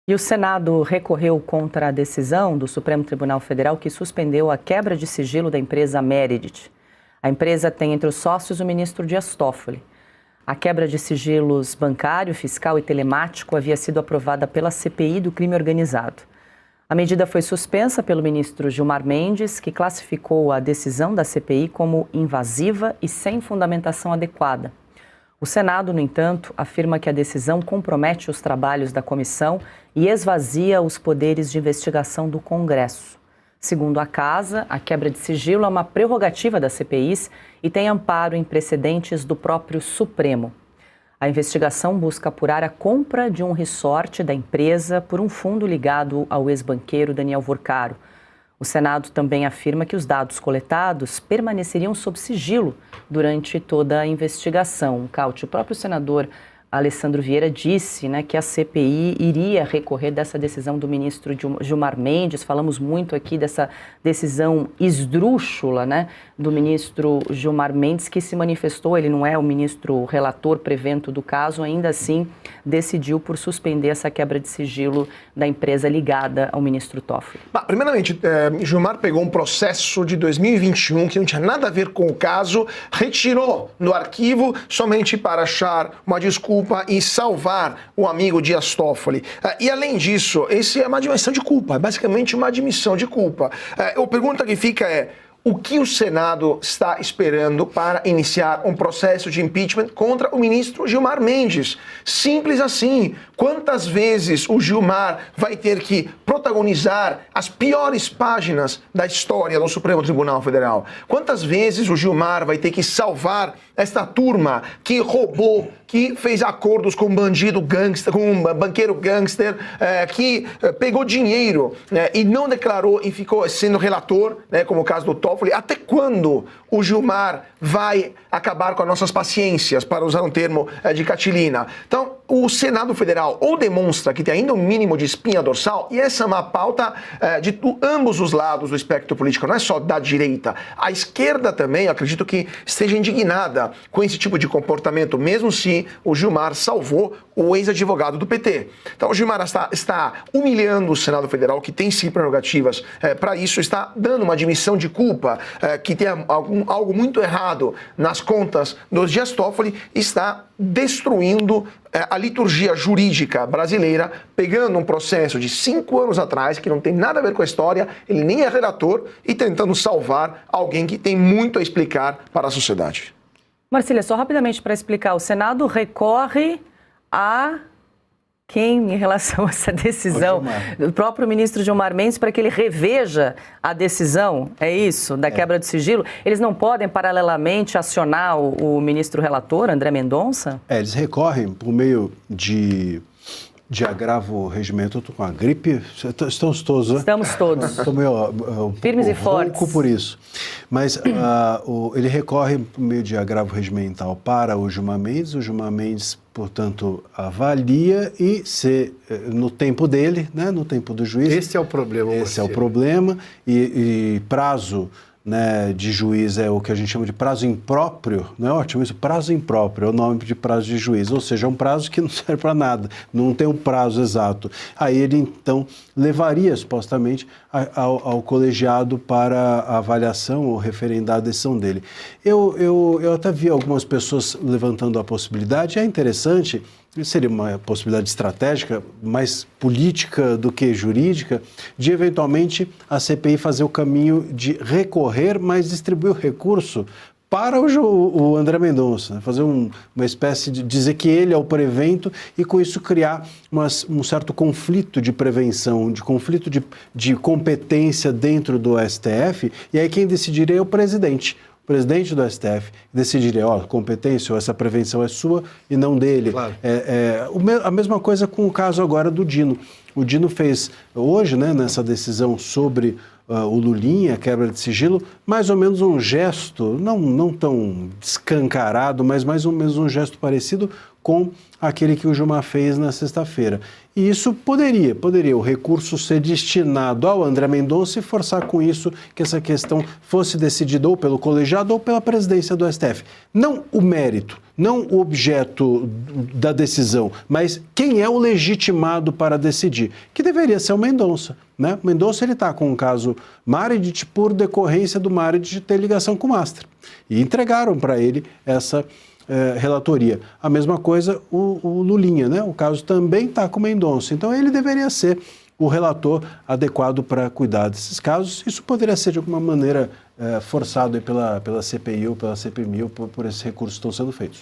E o Senado recorreu contra a decisão do Supremo Tribunal Federal que suspendeu a quebra de sigilo da empresa Meredith. A empresa tem entre os sócios o ministro Dias Toffoli. A quebra de sigilos bancário, fiscal e telemático havia sido aprovada pela CPI do crime organizado. A medida foi suspensa pelo ministro Gilmar Mendes, que classificou a decisão da CPI como invasiva e sem fundamentação adequada. O Senado, no entanto, afirma que a decisão compromete os trabalhos da comissão e esvazia os poderes de investigação do Congresso. Segundo a Casa, a quebra de sigilo é uma prerrogativa das CPIs e tem amparo em precedentes do próprio Supremo. A investigação busca apurar a compra de um resort da empresa por um fundo ligado ao ex-banqueiro Daniel Vorcaro. O Senado também afirma que os dados coletados permaneceriam sob sigilo durante toda a investigação. Cauti, o próprio senador Alessandro Vieira disse, que a CPI iria recorrer dessa decisão do ministro Gilmar Mendes. Falamos muito aqui dessa decisão esdrúxula, do ministro Gilmar Mendes, que se manifestou, ele não é o ministro relator prevento do caso, ainda assim decidiu por suspender essa quebra de sigilo da empresa ligada ao ministro Toffoli. Primeiramente, Gilmar pegou um processo de 2021 que não tinha nada a ver com o caso, retirou no arquivo somente para achar uma desculpa e salvar o amigo Dias Toffoli. E além disso, esse é uma admissão de culpa, é basicamente uma admissão de culpa. A pergunta que fica é: o que o Senado está esperando para iniciar um processo de impeachment contra o ministro Gilmar Mendes? Simples assim. Quantas vezes o Gilmar vai ter que protagonizar as piores páginas da história do Supremo Tribunal Federal? Quantas vezes o Gilmar vai ter que salvar esta turma que roubou, que fez acordos com um bandido gangster, com um banqueiro gangster, que pegou dinheiro e não declarou e ficou sendo relator, como o caso do Toffoli? Até quando o Gilmar vai acabar com as nossas paciências, para usar um termo de Catilina? Então, o Senado Federal ou demonstra que tem ainda um mínimo de espinha dorsal, e essa é uma pauta de ambos os lados do espectro político, não é só da direita. A esquerda também, acredito que esteja indignada com esse tipo de comportamento, mesmo se o Gilmar salvou o ex-advogado do PT. Então, o Gilmar está humilhando o Senado Federal, que tem sim prerrogativas para isso, está dando uma admissão de culpa, que tem algo muito errado nas contas dos Dias Toffoli, está destruindo a liturgia jurídica brasileira, pegando um processo de 5 anos atrás, que não tem nada a ver com a história, ele nem é relator, e tentando salvar alguém que tem muito a explicar para a sociedade. Marcília, só rapidamente para explicar, o Senado recorre a quem em relação a essa decisão do próprio ministro Gilmar Mendes para que ele reveja a decisão, é isso, da quebra de sigilo? Eles não podem paralelamente acionar o ministro relator, André Mendonça? Eles recorrem por meio de agravo regimental. Eu estou com a gripe, estamos todos, né? Estamos todos. Estou meio firmes e fortes. Por isso. Mas ele recorre por meio de agravo regimental para o Gilmar Mendes, portanto, avalia e no tempo dele, no tempo do juiz. Esse é o problema. Esse é o problema e prazo de juiz é o que a gente chama de prazo impróprio, não é ótimo isso? Prazo impróprio é o nome de prazo de juiz, ou seja, é um prazo que não serve para nada, não tem um prazo exato. Aí ele, então, levaria, supostamente, ao colegiado para a avaliação ou referendar a decisão dele. Eu até vi algumas pessoas levantando a possibilidade, é interessante. Seria uma possibilidade estratégica, mais política do que jurídica, de eventualmente a CPI fazer o caminho de recorrer, mas distribuir o recurso para o André Mendonça, fazer uma espécie de dizer que ele é o prevento e com isso criar um certo conflito de prevenção, de conflito de competência dentro do STF, e aí quem decidiria é o presidente. O presidente do STF decidiria, competência ou essa prevenção é sua e não dele. Claro. A mesma coisa com o caso agora do Dino. O Dino fez hoje, nessa decisão sobre o Lulinha, a quebra de sigilo, mais ou menos um gesto, não tão escancarado, mas mais ou menos um gesto parecido com aquele que o Gilmar fez na sexta-feira. E isso poderia o recurso ser destinado ao André Mendonça e forçar com isso que essa questão fosse decidida ou pelo colegiado ou pela presidência do STF. Não o mérito, não o objeto da decisão, mas quem é o legitimado para decidir, que deveria ser o Mendonça. Né? O Mendonça está com o caso Maredicht por decorrência do Maredicht ter ligação com o Master. E entregaram para ele essa relatoria. A mesma coisa o Lulinha, né? O caso também está com o Mendonça. Então ele deveria ser o relator adequado para cuidar desses casos. Isso poderia ser de alguma maneira forçado aí pela CPI ou pela CPMI ou por esses recursos que estão sendo feitos.